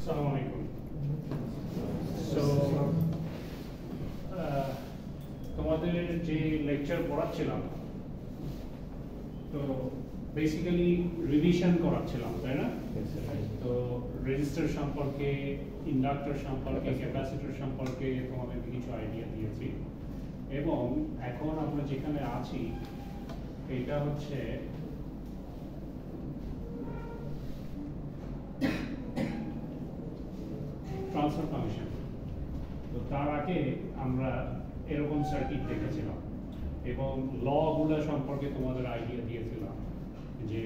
আসসালামু আলাইকুম। সো তোমাদের যে লেকচার পড়াচ্ছিলাম, তো বেসিক্যালি রিভিশন করাচ্ছিলাম, তাই না? তো রেজিস্টার সম্পর্কে, ইন্ডাক্টর সম্পর্কে, ক্যাপাসিটর সম্পর্কে তোমাদেরকে কিছু আইডিয়া দিয়েছি, এবং এখন আমরা যেখানে আছি এটা হচ্ছে ট্রান্সফার ফাংশন। তো তার আগে আমরা এরকম সার্কিট দেখেছিলাম এবং ল গুলো সম্পর্কে তোমাদের আইডিয়া দিয়েছিলাম যে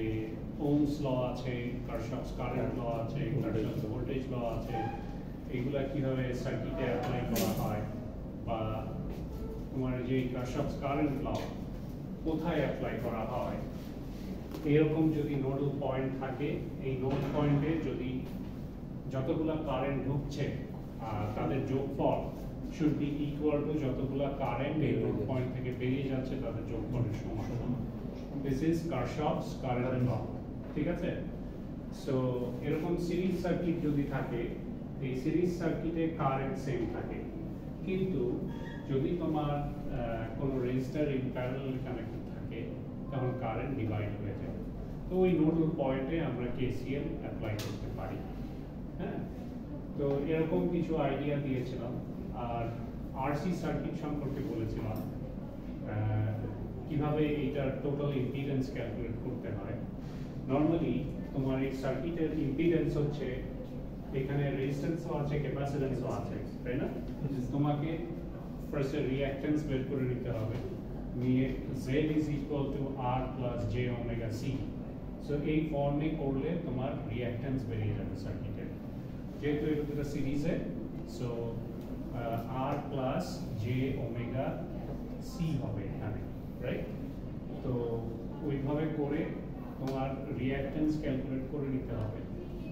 ওহমস ল আছে, কারশফস কারেন্ট ল আছে, কারশফস ভোল্টেজ ল আছে, এগুলা কিভাবে সার্কিটে অ্যাপ্লাই করা হয়, বা তোমার যে কারশফস কারেন্ট ল কোথায় অ্যাপ্লাই করা হয়। এরকম যদি নোডাল পয়েন্ট থাকে, এই নোড পয়েন্টে যদি যতগুলা কারেন্ট ঢুকছে তাদের যোগফল should be equal to যতগুলা কারেন্ট এই নোড পয়েন্ট থেকে বেরিয়ে যাচ্ছে তাদের যোগফলের সমান। This is Kirchhoff's current law, ঠিক আছে? সো এরকম সিরিজ সার্কিট যদি থাকে, এই সিরিজ সার্কিটে কারেন্ট সেম থাকে, কিন্তু যদি তোমার কোনো রেজিস্টার ইন প্যারালাল কানেক্টেড থাকে তখন কারেন্ট ডিভাইড হয়ে যায়। তো ওই নোডাল পয়েন্টে আমরা কেসিএল অ্যাপ্লাই করতে পারি। হ্যাঁ, তো এরকম কিছু আইডিয়া দিয়েছিলাম। আর আরসি সার্কিট সম্পর্কে বলেছিলাম কিভাবে এটার টোটাল ইম্পিডেন্স ক্যালকুলেট করতে হয়। নর্মালি তোমার এই সার্কিটের ইম্পিডেন্স হচ্ছে, এখানে রেজিস্ট্যান্সও আছে, ক্যাপাসিট্যান্সও আছে, তাই না? তোমাকে ফার্স্টে রিঅ্যাকট্যান্স বের করে নিতে হবে, নিয়ে Z is equal to R plus J omega C। So এই ফর্মে করলে তোমার রিঅ্যাকট্যান্স বেরিয়ে যাবে সার্কিটের, যেহেতু এটা দুটো সিরিজে। So R plus J omega C হবে এখানে, রাইট? তো ওইভাবে করে তোমার রিঅ্যাকট্যান্স ক্যালকুলেট করে নিতে হবে।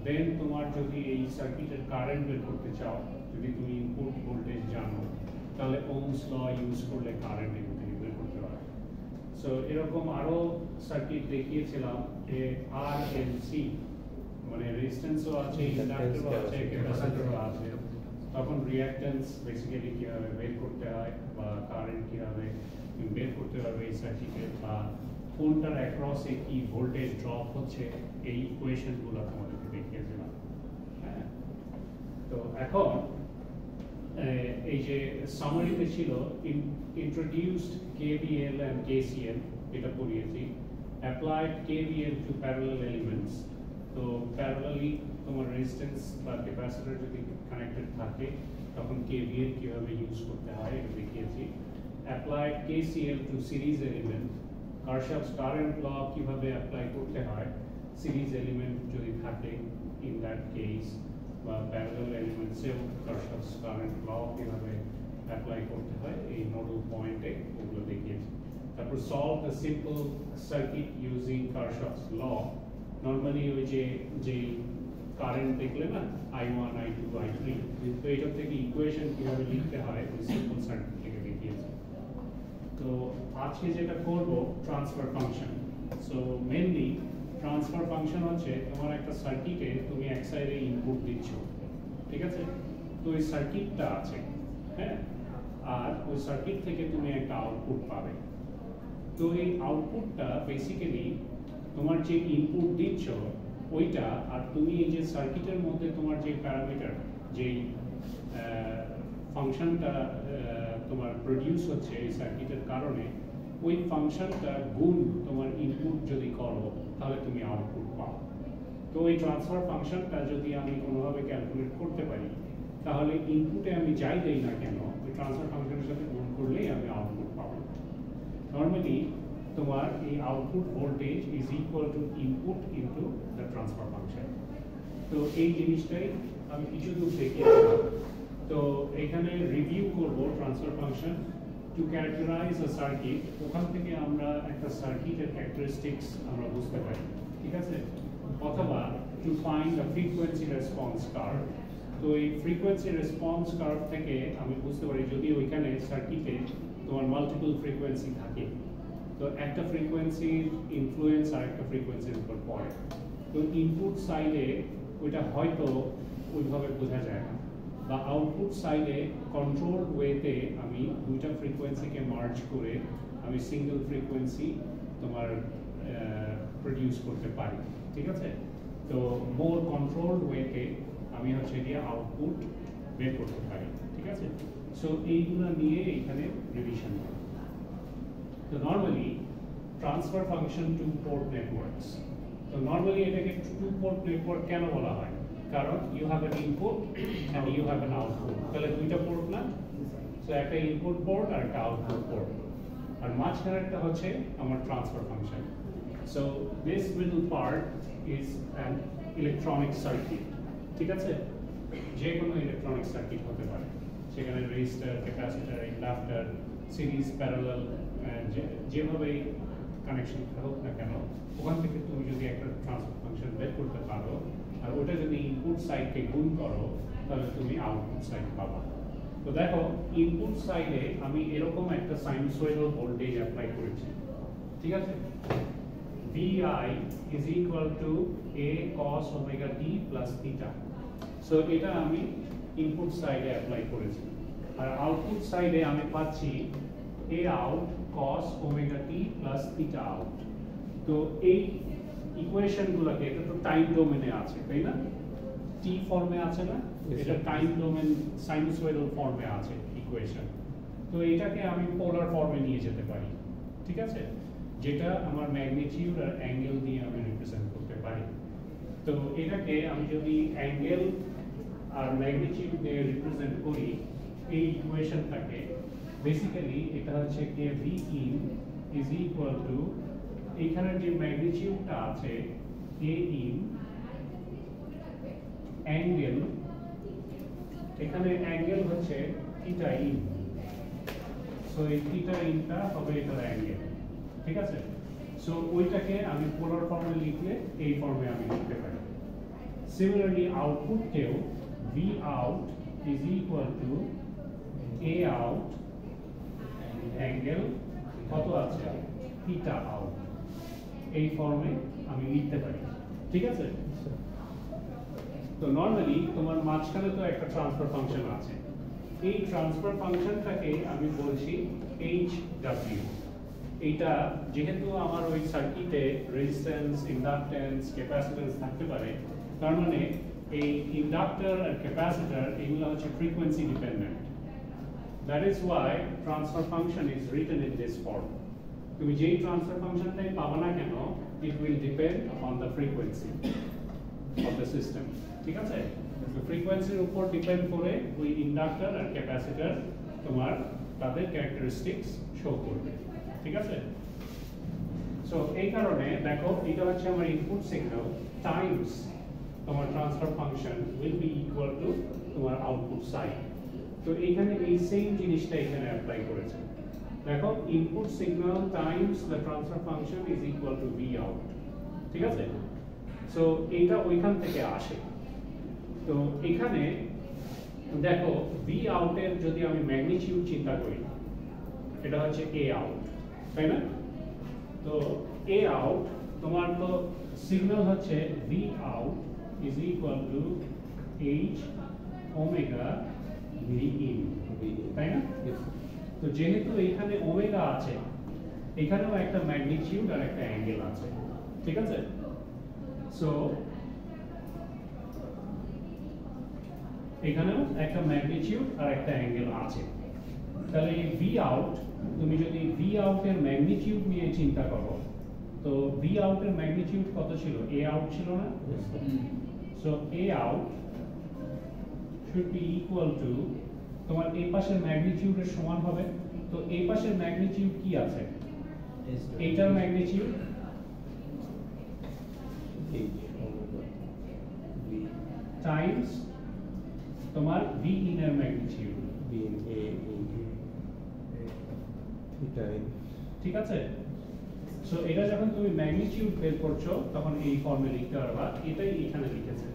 দেন তোমার যদি এই সার্কিটের কারেন্ট বের করতে চাও, যদি তুমি ইনপুট ভোল্টেজ জানো, তাহলে ওহমস ল ইউজ করলে কারেন্ট এখান থেকে বের করতে পারবে। সো এরকম আরো সার্কিট দেখিয়েছিলাম যে RLC, মানে রেজিস্ট্যান্সও আছে, ইন্ডাক্টরও আছে, ক্যাপাসিটরও আছে। তখন রিঅ্যাকট্যান্স বেসিক্যালি কিভাবে বের করতে হয়, বা কারেন্ট কিভাবে বের করতে হবে এই সার্কিটে, বা কোনটার অ্যাক্রসে কি ভোল্টেজ ড্রপ হচ্ছে, এই ইকুয়েশনগুলো তোমাদেরকে দেখিয়েছিলাম। হ্যাঁ, তো এখন এই যে সামারিতে ছিল ইন্ট্রোডিউসড KVL and KCL, এটা পড়িয়েছি। Applied KVL to parallel elements. তো প্যারালালি তোমার রেজিস্ট্যান্স বা ক্যাপাসিটর যদি কানেক্টেড থাকে তখন KVL কিভাবে ইউজ করতে হয় এটা দেখিয়েছি। Applied KCL to series element, Kirchhoff's current law কিভাবে অ্যাপ্লাই করতে হয় সিরিজ এলিমেন্ট যদি থাকে ইন দ্যাট কেস, বা প্যারালাল এলিমেন্টসেও কারশফস কারেন্ট ল কিভাবে অ্যাপ্লাই করতে হয় এই নোডাল পয়েন্টে, ওগুলো দেখিয়েছি। তারপর solve the simple circuit using Kirchhoff's law. Normally ওই যে কারেন্ট দেখলে না, I1, I2, I3, তো এইটার থেকে ইকুয়েশন কিভাবে লিখতে হয় ওই সিম্পল সার্কিট থেকে দেখিয়েছি। তো আজকে যেটা করব transfer function. So mainly transfer function হচ্ছে তোমার একটা সার্কিটে তুমি এক সাইডে ইনপুট দিচ্ছ, ঠিক আছে? তো এই সার্কিটটা আছে, হ্যাঁ, আর ওই সার্কিট থেকে তুমি একটা আউটপুট পাবে। তো এই আউটপুটটা বেসিক্যালি তোমার যে ইনপুট দিচ্ছ ওইটা, আর তুমি এই যে সার্কিটের মধ্যে তোমার যে প্যারামিটার, যেই ফাংশনটা তোমার প্রডিউস হচ্ছে এই সার্কিটের কারণে, ওই ফাংশনটা গুণ তোমার ইনপুট যদি করো তাহলে তুমি আউটপুট পাও। তো এই ট্রান্সফার ফাংশনটা যদি আমি কোনোভাবে ক্যালকুলেট করতে পারি, তাহলে ইনপুটে আমি যাই দেই না কেন, ওই ট্রান্সফার ফাংশনের সাথে গুণ করলেই আমি আউটপুট পাবো। নর্মালি তোমার এই output voltage is equal to input into the transfer function. তো এই জিনিসটাই আমি কিছু দূর দেখিয়েছিলাম। তো এখানে রিভিউ করব ট্রান্সফার ফাংশন টু ক্যারেক্টারাইজ আ সার্কিট। ওখান থেকে আমরা একটা সার্কিটের ক্যারেক্টারিস্টিক্স আমরা বুঝতে পারি, ঠিক আছে? অথবা to find a frequency response curve. তো এই ফ্রিকোয়েন্সি রেসপন্স কার্ভ থেকে আমি বুঝতে পারি যদি ওইখানে সার্কিটে তোমার মাল্টিপল ফ্রিকোয়েন্সি থাকে, তো একটা ফ্রিকোয়েন্সির ইনফ্লুয়েন্স আর একটা ফ্রিকোয়েন্সির উপর পড়ে। তো ইনপুট সাইডে ওইটা হয়তো ওইভাবে বোঝা যায় না, বা আউটপুট সাইডে কন্ট্রোলড ওয়েতে আমি দুইটা ফ্রিকোয়েন্সিকে মার্জ করে আমি সিঙ্গেল ফ্রিকোয়েন্সি তোমার প্রডিউস করতে পারি, ঠিক আছে? তো মোর কন্ট্রোলড ওয়েতে আমি হচ্ছে গিয়ে আউটপুট বের করতে পারি, ঠিক আছে? সো এইগুলো নিয়ে এখানে রিভিশন করি। তো normally transfer function two port networks, তো নর্মালি এটাকে টু পোর্ট নেটওয়ার্ক কেন বলা হয়? কারণ you have an input and you have an output, তাহলে দুইটা পোর্ট না? সো একটা ইনপুট পোর্ট আর একটা আউটপুট পোর্ট, আর মাঝখানেরটা হচ্ছে আমার transfer function. So this middle part is an electronic circuit, ঠিক আছে? যে কোনো ইলেকট্রনিক সার্কিট হতে পারে, সেখানে register, capacitor, inductor, series, parallel, যেভাবেই কানেকশন হোক না কেন, ওখান থেকে তুমি যদি একটা ট্রান্সফার ফাংশন বের করতে পারো আর ওটা যদি ইনপুট সাইডকে গুণ করো তাহলে তুমি আউটপুট সাইড পাবা। তো দেখো ইনপুট সাইডে আমি এরকম একটা সাইনুসয়েডাল ভোল্টেজ অ্যাপ্লাই করেছি, ঠিক আছে? VI is equal to A cos omega t plus theta. So এটা আমি ইনপুট সাইডে অ্যাপ্লাই করেছি, আর আউটপুট সাইডে আমি পাচ্ছি A out cos omega t plus theta out। তো এই ইকুয়েশনগুলোকে, এটা তো টাইম ডোমেনে আছে তাই না? টি ফর্মে আছে না? এটা টাইম ডোমেন সাইনুসয়েডাল ফর্মে আছে ইকুয়েশন। তো এটাকে আমি পোলার ফর্মে নিয়ে যেতে পারি, ঠিক আছে? যেটা আমার ম্যাগনিটিউড আর অ্যাঙ্গেল দিয়ে আমি রিপ্রেজেন্ট করতে পারি। তো এটাকে আমি যদি অ্যাঙ্গেল আর ম্যাগনিটিউড দিয়ে রিপ্রেজেন্ট করি এই ইকুয়েশনটাকে, বেসিক্যালি এটা হচ্ছে কি V in is equal to এখানে যে ম্যাগনিটিউডটা আছে A in অ্যাঙ্গেল, এখানে অ্যাঙ্গেল হচ্ছে থিটা ইন, সো এই থিটা ইনটা হবে এটার অ্যাঙ্গেল, ঠিক আছে? সো ওইটাকে আমি পোলার ফর্মে লিখলে এই ফর্মে আমি লিখতে পারি। সিমিলারলি আউটপুটকেও V out is equal to A out angle কত আছে থিটা আউট, এই ফর্মে আমি লিখতে পারি, ঠিক আছে? তো নর্মালি তোমার মাঝখানে তো একটা ট্রান্সফার ফাংশন আছে, এই ট্রান্সফার ফাংশনটাকে আমি বলছি HW। এইটা যেহেতু আমার ওই সার্কিটে রেজিস্ট্যান্স, ইন্ডাক্ট্যান্স, ক্যাপাসিট্যান্স থাকতে পারে, তার মানে এই ইন্ডাক্টর আর ক্যাপাসিটর এগুলো হচ্ছে frequency dependent. That is why transfer function is written in this form. তুমি যেই ট্রান্সফার ফাংশনটাই পাবা না কেন, it will depend upon the frequency of the system, ঠিক আছে? তো ফ্রিকোয়েন্সির উপর ডিপেন্ড করে ওই ইন্ডাক্টর আর ক্যাপাসিটর তোমার তাদের ক্যারেক্টারিস্টিক্স শো করবে, ঠিক আছে? সো এই কারণে দেখো এটা হচ্ছে আমার ইনপুট সিগন্যাল টাইমস তোমার transfer function will be equal to তোমার আউটপুট সাইড। তো এইখানে এই সেম জিনিসটা এখানে অ্যাপ্লাই করেছে, দেখো input signal Times the transfer function is equal to V out, ঠিক আছে? সো এইটা ওইখান থেকে আসে। তো এখানে দেখো V out এর যদি আমি ম্যাগনিটিউড চিন্তা করি, এটা হচ্ছে A out, তাই না? তো A out তোমার তো সিগন্যাল হচ্ছে V out is equal to H omega V in, তাই না? তো যেহেতু এখানে ওমেগা আছে, এখানেও একটা ম্যাগনিটিউড আর একটা অ্যাঙ্গেল আছে, ঠিক আছে? সো এখানেও একটা ম্যাগনিটিউড আর একটা অ্যাঙ্গেল আছে, তাহলে এই V out, তুমি যদি V out এর ম্যাগনিটিউড নিয়ে চিন্তা করো, তো V out এর ম্যাগনিটিউড কত ছিল? A out ছিল না? So A out should be equal to তোমার এই পাশের ম্যাগনিটিউডের সমান হবে। তো এই পাশের ম্যাগনিটিউড কি আছে? এইটার ম্যাগনিটিউড টাইমস তোমার V in এর ম্যাগনিটিউড, ঠিক আছে? সো এটা যখন তুমি ম্যাগনিটিউড বের করছো তখন এই ফর্মে লিখতে পারবা, এটাই এখানে লিখেছে,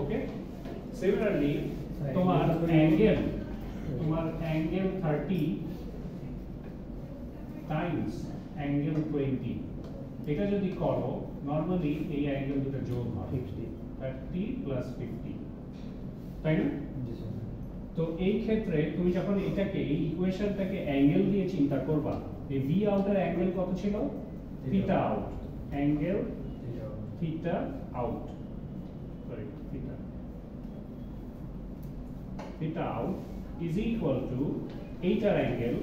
ওকে? সিমিলারলি তোমার অ্যাঙ্গেল 30 টাইমস অ্যাঙ্গেল 20, এটা যদি করো নরমালি এই অ্যাঙ্গেল দুটো যোগ হয় 30 প্লাস 50, তাই না? তো এই ক্ষেত্রে তুমি যখন এটাকে এই ইকুয়েশনটাকে অ্যাঙ্গেল দিয়ে চিন্তা করবা, এই ভি আউটের অ্যাঙ্গেল কত ছিল? Theta out, angle theta out, sorry theta out is equal to এইটার অ্যাঙ্গেল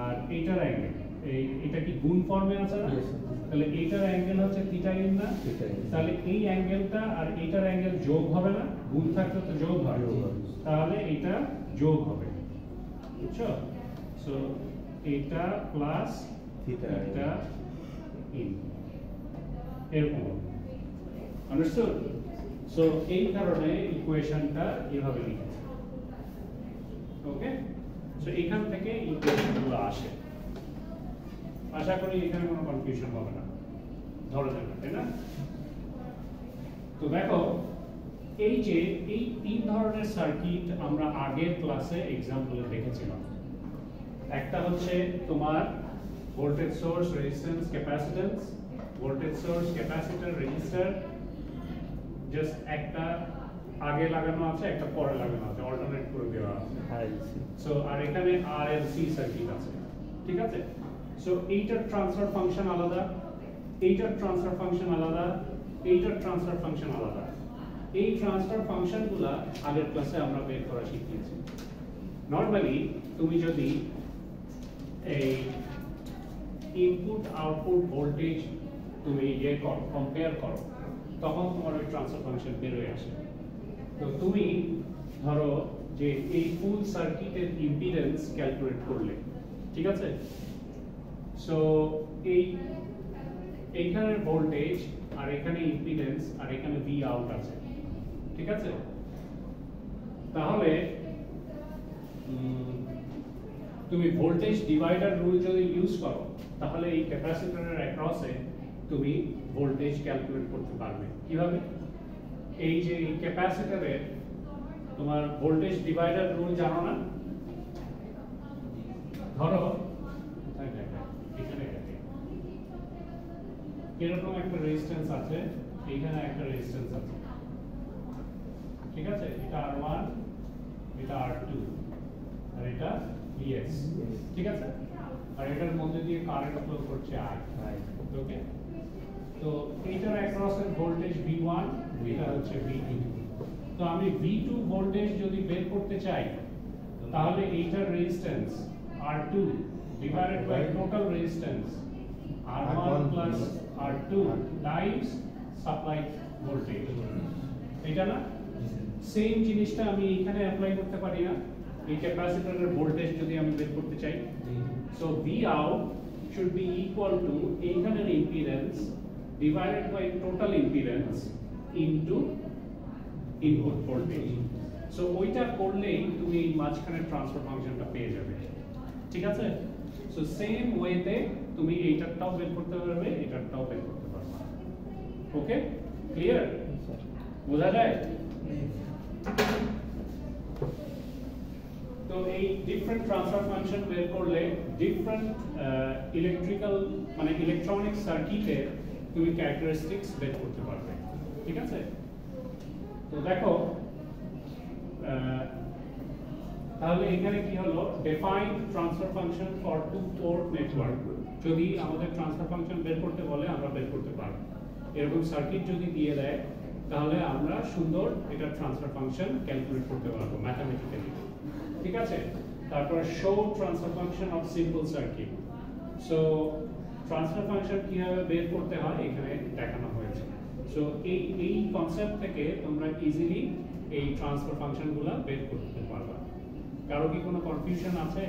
আর এইটার অ্যাঙ্গেল, এটা কি গুণ ফর্মে আছে না? তাহলে এইটার অ্যাঙ্গেল হচ্ছে থিটা ইন না? তাহলে এই অ্যাঙ্গেলটা আর এইটার অ্যাঙ্গেল যোগ হবে না? গুণ থাকলে তো যোগ হয়, তাহলে এটা যোগ হবে, বুঝছো? সো এটা প্লাস থিটা ইন এরকম, আন্ডারস্টুড? সো এই কারণে ইকুয়েশনটা এভাবে লিখেছে, ওকে? সো এখান থেকে ইকুয়েশনগুলো আসে। আশা করি এখানে কোনো কনফিউশন হবে না, ধরা যাবে, তাই না? তো দেখো, এই যে এই তিন ধরনের সার্কিট আমরা আগের ক্লাসে এক্সাম্পলে দেখেছিলাম। একটা হচ্ছে তোমার voltage source, resistance, capacitance, voltage source, capacitor, resistor, just একটা আগে লাগানো আছে, একটা পরে লাগানো আছে, অল্টারনেট করে দেওয়া আছে। সো আর এখানে আরএলসি সার্কিট আছে, ঠিক আছে? সো এইটার ট্রান্সফার ফাংশন আলাদা, এইটার ট্রান্সফার ফাংশন আলাদা, এইটার ট্রান্সফার ফাংশন আলাদা। এই ট্রান্সফার ফাংশনগুলো আগের ক্লাসে আমরা বের করা শিখিয়েছি। নরমালি তুমি যদি এই ইনপুট আউটপুট ভোল্টেজ তুমি কম্পেয়ার করো, তখন তোমার ওই ট্রান্সফার ফাংশন বের হয়ে আসে। তো তুমি ধরো যে এই ফুল সার্কিটের ইম্পিডেন্স ক্যালকুলেট করলে, ঠিক আছে? সো এইখানের ভোল্টেজ আর এখানে ইম্পিডেন্স আর এখানে ভি আউট আছে, ঠিক আছে? তাহলে তুমি ভোল্টেজ ডিভাইডার রুল যদি ইউজ করো, তাহলে এই ক্যাপাসিটরের অ্যাক্রসে তুমি ভোল্টেজ ক্যালকুলেট করতে পারবে। কিভাবে? এই যে ক্যাপাসিটরের তোমার ভোল্টেজ ডিভাইডার রুল জানো না? ধরো এরকম একটা রেজিস্ট্যান্স আছে, এইখানে একটা রেজিস্ট্যান্স আছে, ঠিক আছে? এটা R1, এটা R2 আর এটা VS, ঠিক আছে? আর এটার মধ্যে দিয়ে কারেন্ট ফ্লো করছে I, ওকে? তো এইটার অ্যাক্রস এর ভোল্টেজ V1, এটা হচ্ছে V2। তো আমি V2 ভোল্টেজ যদি বের করতে চাই, তাহলে এইটার resistance R2 divided by total resistance R1 plus R2 times supply voltage, এটা না? সেম জিনিসটা আমি এখানে অ্যাপ্লাই করতে পারি না? এই ক্যাপাসিটরের ভোল্টেজ যদি আমি বের করতে চাই, so V out should be equal to এইখানের impedance divided by total impedance into input voltage. So ওইটা করলেই তুমি এই মাঝখানের ট্রান্সফার ফাংশনটা পেয়ে যাবে, ঠিক আছে? সো সেম ওয়েতে তুমি এইটারটাও বের করতে পারবে, এটারটাও বের করতে পারবে, ওকে? ক্লিয়ার? বোঝা যায়? তো এই ডিফারেন্ট ট্রান্সফার ফাংশন বের করলে ডিফারেন্ট ইলেকট্রিক্যাল মানে ইলেকট্রনিক সার্কিটের তুমি ক্যারেক্টারিস্টিক্স বের করতে পারবে, ঠিক আছে? তো দেখো, তাহলে এখানে কি হলো? Define transfer function for two port network. যদি আমাদের ট্রান্সফার ফাংশন বের করতে বলে, আমরা বের করতে পারবো। এরকম সার্কিট যদি দিয়ে দেয়, তাহলে আমরা সুন্দর এটা ট্রান্সফার ফাংশন ক্যালকুলেট করতে পারবো ম্যাথমেটিক্যালি, ঠিক আছে? তারপর show transfer function of simple circuit. So transfer function কিভাবে বের করতে হয় এখানে দেখানো হয়েছে। সো এই কনসেপ্ট থেকে তোমরা ইজিলি এই ট্রান্সফার ফাংশনগুলো বের করতে পারবা। কারো কি কোনো কনফিউশন আছে?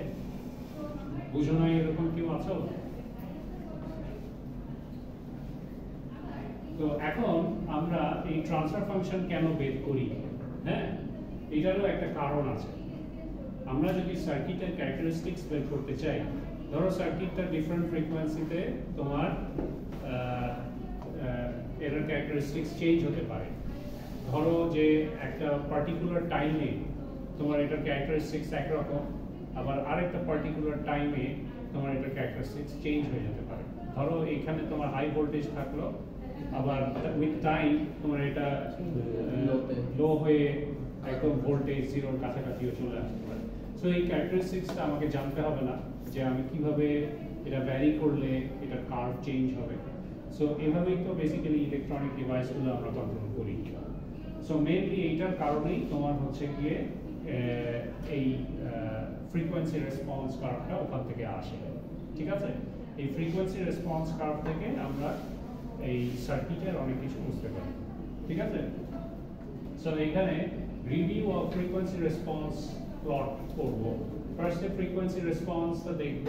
বুঝো না এরকম কেউ আছো? তো এখন আমরা এই ট্রান্সফার ফাংশন কেন বের করি, হ্যাঁ, এটারও একটা কারণ আছে। আমরা যদি সার্কিটের ক্যারেক্টারিস্টিক্স বের করতে চাই, ধরো সার্কিটটা ডিফারেন্ট ফ্রিকোয়েন্সিতে তোমার এর ক্যারেক্টারিস্টিক্স চেঞ্জ হতে পারে। ধরো যে একটা পার্টিকুলার টাইমে তোমার এটার ক্যারেক্টারিস্টিক্স একরকম, আবার আরেকটা পার্টিকুলার টাইমে তোমার এটা ক্যারেক্টারিস্টিক্স চেঞ্জ হয়ে যেতে পারে। ধরো এখানে তোমার হাই ভোল্টেজ থাকলো, আবার উইথ টাইম তোমার এটা লো হয়ে একদম ভোল্টেজ জিরোর কাছাকাছিও চলে আসতে পারে। সো এই ক্যারেক্টারিস্টিক্সটা আমাকে জানতে হবে না যে আমি কিভাবে এটা ভ্যারি করলে এটা কার্ভ চেঞ্জ হবে। সো এভাবেই তো বেসিক্যালি ইলেকট্রনিক ডিভাইসগুলো আমরা কন্ট্রোল করি। সো মেইনলি এইটার কারণেই তোমার হচ্ছে গিয়ে এই ফ্রিকোয়েন্সি রেসপন্স কার্ভটা ওখান থেকে আসে, ঠিক আছে? এই ফ্রিকোয়েন্সি রেসপন্স কার্ভ থেকে আমরা এই সার্কিটের অনেক কিছু বুঝতে পারি, ঠিক আছে? সো এখানে review of frequency response plot করব। ফার্স্টে ফ্রিকোয়েন্সি রেসপন্সটা দেখব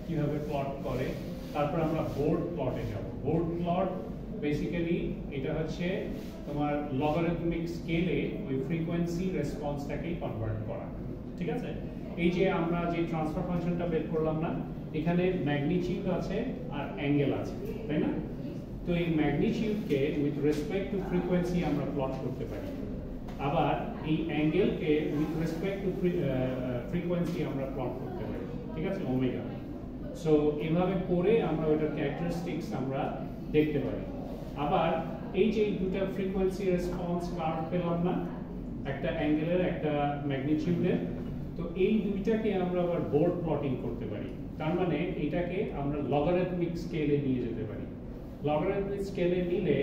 কিভাবে প্লট করে, তারপর আমরা বোর্ড প্লটে যাব। বোর্ড প্লট বেসিক্যালি এটা হচ্ছে তোমার লগারিদমিক স্কেলে ওই ফ্রিকোয়েন্সি রেসপন্সটাকেই কনভার্ট করা, ঠিক আছে? এই যে আমরা যে ট্রান্সফার ফাংশনটা বের করলাম না, এখানে ম্যাগনিটিউড আছে আর অ্যাঙ্গেল আছে, তাই না? তো এই ম্যাগনিটিউডকে উইথ রেসপেক্ট টু ফ্রিকোয়েন্সি আমরা প্লট করতে পারি, আবার এই অ্যাঙ্গেলকে উইথ রেসপেক্ট টু ফ্রিকোয়েন্সি আমরা প্লট করতে পারি, ঠিক আছে? ওমেগা। সো এভাবে করে আমরা ওইটার ক্যারেক্টারিস্টিক্স আমরা দেখতে পারি। আবার এই যে দুটো ফ্রিকোয়েন্সি রেসপন্স কার্ভ পেলাম না, একটা অ্যাঙ্গেলের একটা ম্যাগনিটিউডের, তো এই দুইটাকে আমরা আবার বোর্ড প্লটিং করতে পারি। তার মানে এটাকে আমরা লগারিদমিক স্কেলে নিয়ে যেতে পারি। লগারিদমিক স্কেলে নিলে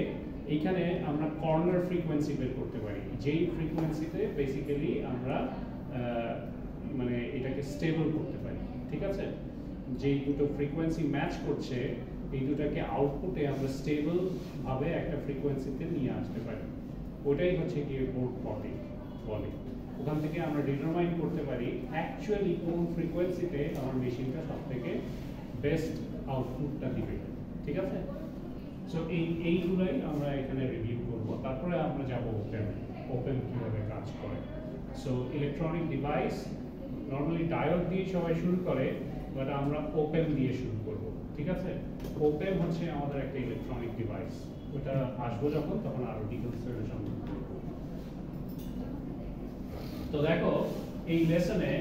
এইখানে আমরা কর্নার ফ্রিকোয়েন্সি বের করতে পারি, যেই ফ্রিকোয়েন্সিতে বেসিক্যালি আমরা মানে এটাকে স্টেবল করতে পারি, ঠিক আছে? যেই দুটো ফ্রিকোয়েন্সি ম্যাচ করছে এই দুটাকে আউটপুটে আমরা স্টেবল ভাবে একটা ফ্রিকোয়েন্সিতে নিয়ে আসতে পারি। ওটাই হচ্ছে কি বোর্ড প্লটিং বলে। ওখান থেকে আমরা ডিটারমাইন করতে পারি অ্যাকচুয়ালি কোন ফ্রিকোয়েন্সিতে আমার মেশিনটা সবথেকে বেস্ট আউটপুটটা দিবে, ঠিক আছে? সো এইগুলাই আমরা এখানে রিভিউ করব, তারপরে আমরা যাব ওপেন কিভাবে কাজ করে। So electronic device normally diode দিয়ে সবাই শুরু করে, বাট আমরা ওপেন দিয়ে শুরু করব, ঠিক আছে? ওপেন হচ্ছে আমাদের একটা ইলেকট্রনিক ডিভাইস, ওটা আসবো যখন তখন আরো ডিটেইলস সম্বন্ধে বলবো। তো দেখো এই লেসনে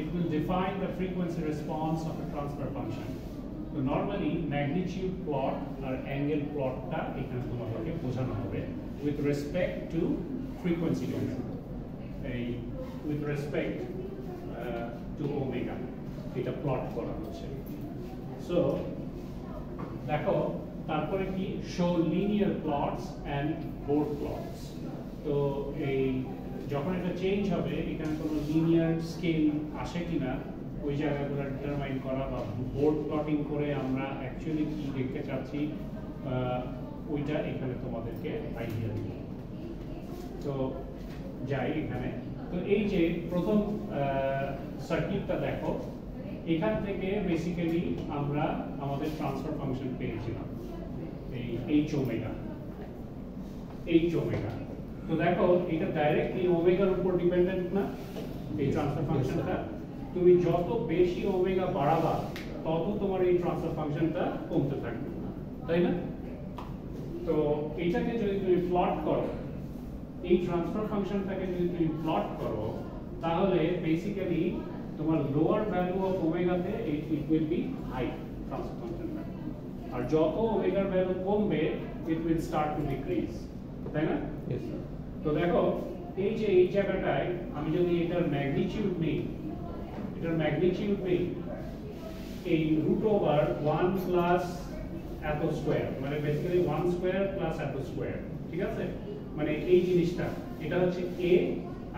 it will define the frequency response of a transfer function. তো নরমালি ম্যাগনিটিউড প্লট আর অ্যাঙ্গেল প্লটটা এখানে তোমাদেরকে বোঝানো হবে with respect to frequency domain, এই with respect to omega এটা প্লট করা হচ্ছে। সো দেখো তারপরে কি show linear plots and board plots. তো এই যখন এটা চেঞ্জ হবে এখানে কোনো লিনিয়ার স্কেল আসে কিনা ওই জায়গাগুলো ডিটারমাইন করা, বা বোর্ড প্লটিং করে আমরা অ্যাকচুয়ালি কি দেখতে চাচ্ছি ওইটা এখানে তোমাদেরকে আইডিয়া দিব। তো যাই এখানে, তো এই যে প্রথম সার্কিটটা দেখো, এখান থেকে বেসিক্যালি আমরা আমাদের ট্রান্সফার ফাংশন পেয়েছিলাম এই এইচ ওমেগা। তো দেখো এটা ডাইরেক্টলি ওমেগার উপর ডিপেন্ডেন্ট না এই ট্রান্সফার ফাংশনটা। তুমি যত বেশি ওমেগা বাড়াবা তত তোমার এই ট্রান্সফার ফাংশনটা কমতে থাকবে, তাই না? তো এইটাকে যদি তুমি প্লট করো, এই ট্রান্সফার ফাংশনটাকে যদি তুমি প্লট করো, তাহলে বেসিক্যালি তোমার লোয়ার ভ্যালু অফ ওমেগাতে it will be high transfer ফাংশনটা, আর যত ওমেগার ভ্যালু কমবে it will start to decrease, তাই না? তো দেখো এই যে এই জায়গাটায় আমি যদি এটার ম্যাগনিটিউড নেই, এই রুট ওভার 1 প্লাস এত স্কয়ার, মানে বেসিক্যালি 1 স্কয়ার প্লাস এত স্কয়ার, ঠিক আছে? মানে এই জিনিসটা এটা হচ্ছে a,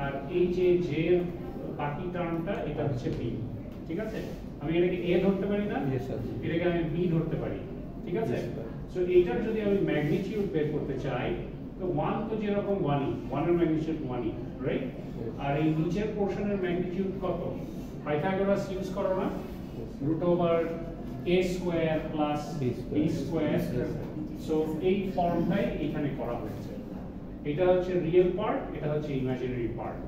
আর এই যে j এর বাকি টার্মটা এটা হচ্ছে b, ঠিক আছে? আমি এটাকে a ধরতে পারি না, এটাকে আমি b ধরতে পারি, ঠিক আছে? সো এইটার যদি আমি ম্যাগনিটিউড বের করতে চাই, তো 1 তো যেরকম 1ই, 1 এর ম্যাগনিটিউড 1ই, রাইট? আর এই নিচের পোরশনের ম্যাগনিটিউড কত? পাইথাগোরাস ইউজ করো না, root over a square plus b square. So এই ফর্মটাই এখানে করা হয়েছে। এটা হচ্ছে রিয়েল পার্ট, এটা হচ্ছে ইমাজিনারি পার্ট।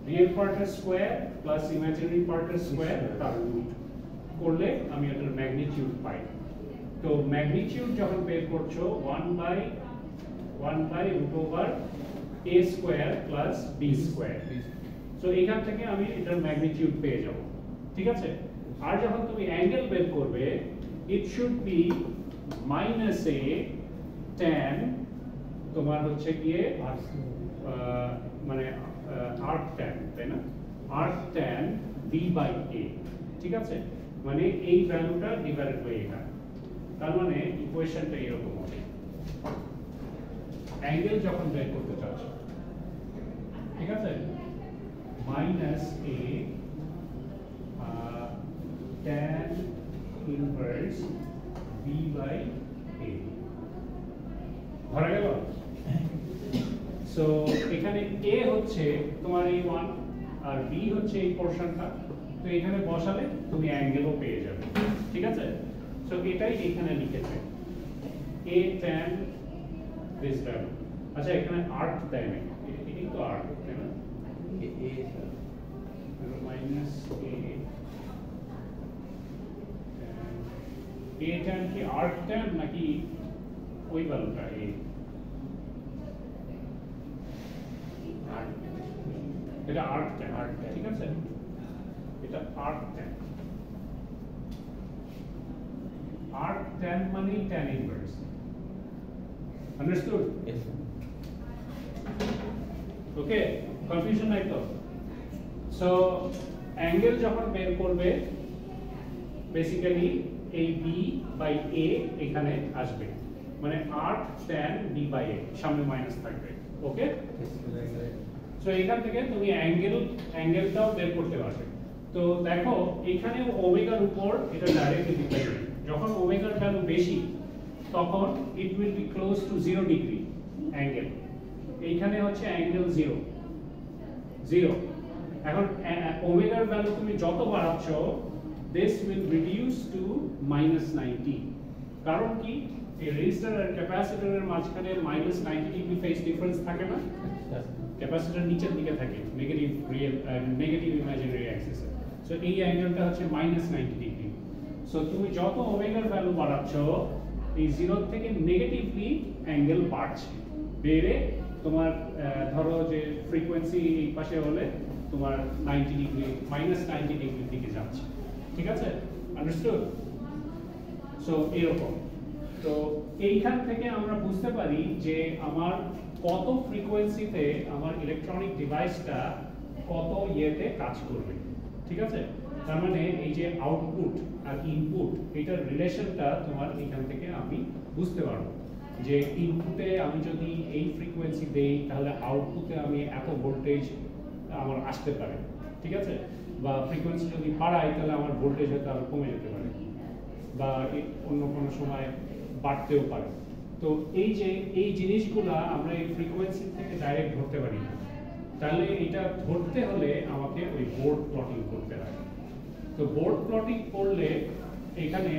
রিয়েল পার্টের স্কয়ার প্লাস ইমাজিনারি পার্টের স্কয়ার তার রুট করলে আমি এটার ম্যাগনিটিউড পাই। তো ম্যাগনিটিউড যখন বের করছো 1 by root over a square plus b square. So এখান থেকে আমি এটার ম্যাগনিটিউড পেয়ে যাব, ঠিক আছে? আর যখন তুমি অ্যাঙ্গেল বের করবে it should be minus A tan তোমার হচ্ছে গিয়ে মানে arc tan, তাই না? arc tan b by a, ঠিক আছে? মানে এই ভ্যালুটা ডিভাইডেড বাই এটা, তার মানে ইকুয়েশনটা এরকম হবে। অ্যাঙ্গেল যখন বের করতে চাচ্ছ, ঠিক আছে, minus A tan inverse b by a ধরা গেল। সো এখানে a হচ্ছে তোমার এই 1 আর b হচ্ছে এই পোরশনটা, তো এখানে বসালে তুমি অ্যাঙ্গেলও পেয়ে যাবে, ঠিক আছে? সো এটাই এখানে লিখেছে a tan this value। আচ্ছা এখানে arc tan, এটাই তো arc, তাই না? মাইনাস a tan কি arc tan নাকি ওই ভ্যালুটা a? এটা arc tan, ঠিক আছে? এটা arc tan, arc tan মানে tan inverse, understood? Yes sir. Okay, confusion নাই তো? সো অ্যাঙ্গেল যখন বের করবে বেসিক্যালি এই b বাই a এখানে আসবে, মানে arc tan b by a, সামনে মাইনাস থাকবে। ওকে, সো এখান থেকে তুমি অ্যাঙ্গেলটাও বের করতে পারবে। তো দেখো এখানে ওমেগার উপর এটা ডাইরেক্টলি ডিপেন্ডেন্ট, যখন ওমেগার ভ্যালু বেশি তখন ইট will B close two 0 degree angle, এইখানে হচ্ছে অ্যাঙ্গেল 0। এখন ওমেগার ভ্যালু তুমি যত বাড়াচ্ছ this will reduce to -90, কারণ কি এই রেজিস্টার আর ক্যাপাসিটরের মাঝখানে -90 ডিগ্রি ফেজ ডিফারেন্স থাকে না, ক্যাপাসিটর নিচের দিকে থাকে নেগেটিভ রিয়েল নেগেটিভ ইমাজিনারি অ্যাক্সিসে, সো এই অ্যাঙ্গেলটা হচ্ছে -90 ডিগ্রি। সো তুমি যত ওমেগার ভ্যালু বাড়াচ্ছ এই 0 থেকে নেগেটিভলি অ্যাঙ্গেল বাড়ছে, বেড়ে তোমার ধরো যে ফ্রিকোয়েন্সি এই পাশে হলে তোমার 90 ডিগ্রি -90 ডিগ্রির দিকে যাচ্ছে, ঠিক আছে? আন্ডারস্টুড? সো এরকম। তো এইখান থেকে আমরা বুঝতে পারি যে আমার কত ফ্রিকোয়েন্সিতে আমার ইলেকট্রনিক ডিভাইসটা কত ইয়েতে কাজ করবে, ঠিক আছে? তার মানে এই যে আউটপুট আর ইনপুট এটার রিলেশনটা তোমার এখান থেকে আমি বুঝতে পারবো যে ইনপুটে আমি যদি এই ফ্রিকোয়েন্সি দেই তাহলে আউটপুটে আমি এত ভোল্টেজ আমার আসতে পারে, ঠিক আছে? বা ফ্রিকোয়েন্সি যদি বাড়াই তাহলে আমার ভোল্টেজ হয়তো আরো কমে যেতে পারে বা অন্য কোনো সময় বাড়তেও পারে। তো এই যে এই জিনিসগুলা আমরা এই ফ্রিকোয়েন্সি থেকে ডাইরেক্ট ধরতে পারি না, তাহলে এটা ধরতে হলে আমাকে ওই বোর্ড প্লটিং করতে হয়। তো বোর্ড প্লটিং করলে এখানে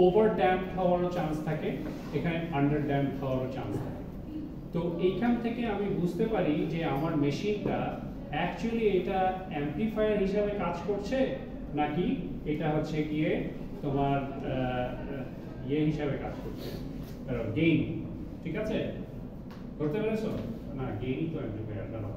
ওভার ড্যাম্প হওয়ারও চান্স থাকে, এখানে আন্ডার ড্যাম্প হওয়ারও চান্স থাকে। তো এইখান থেকে আমি বুঝতে পারি যে আমার মেশিনটা অ্যাকচুয়ালি এটা অ্যাম্পলিফায়ার হিসাবে কাজ করছে নাকি এটা হচ্ছে গিয়ে তোমার ইয়ে হিসাবে কাজ করছে, গেইন, ঠিক আছে? ধরতে পেরেছো? না, গেইনই তো অ্যাম্পলিফায়ার। দাঁড়াও,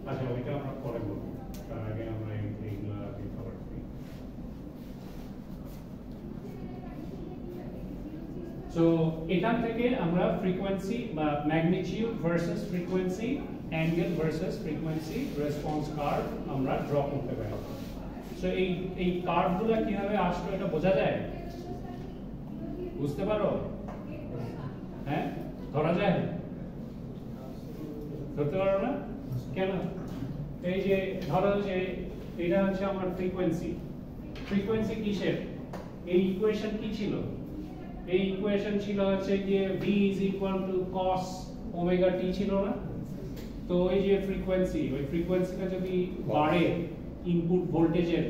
আচ্ছা ওইটা আমরা পরে বলবো, তার আগে আমরা এইগুলো আগে কভার করি। সো এখান থেকে আমরা ফ্রিকোয়েন্সি বা magnitude versus frequency, angle versus frequency response curve আমরা ড্র করতে পারি। সো এই কার্ভগুলো কিভাবে আসলো এটা বোঝা যায়? বুঝতে পারো? হ্যাঁ, ধরা যায়? ধরতে পারো না কেন? এই যে ধরো যে এটা হচ্ছে আমার ফ্রিকোয়েন্সি, ফ্রিকোয়েন্সি কিসের? এই ইকুয়েশন কি ছিল? এই ইকুয়েশন ছিল হচ্ছে যে v cos ওমেগা t ছিল না? তো এই যে ফ্রিকোয়েন্সি, ওই ফ্রিকোয়েন্সিটা যদি বাড়ে ইনপুট ভোল্টেজের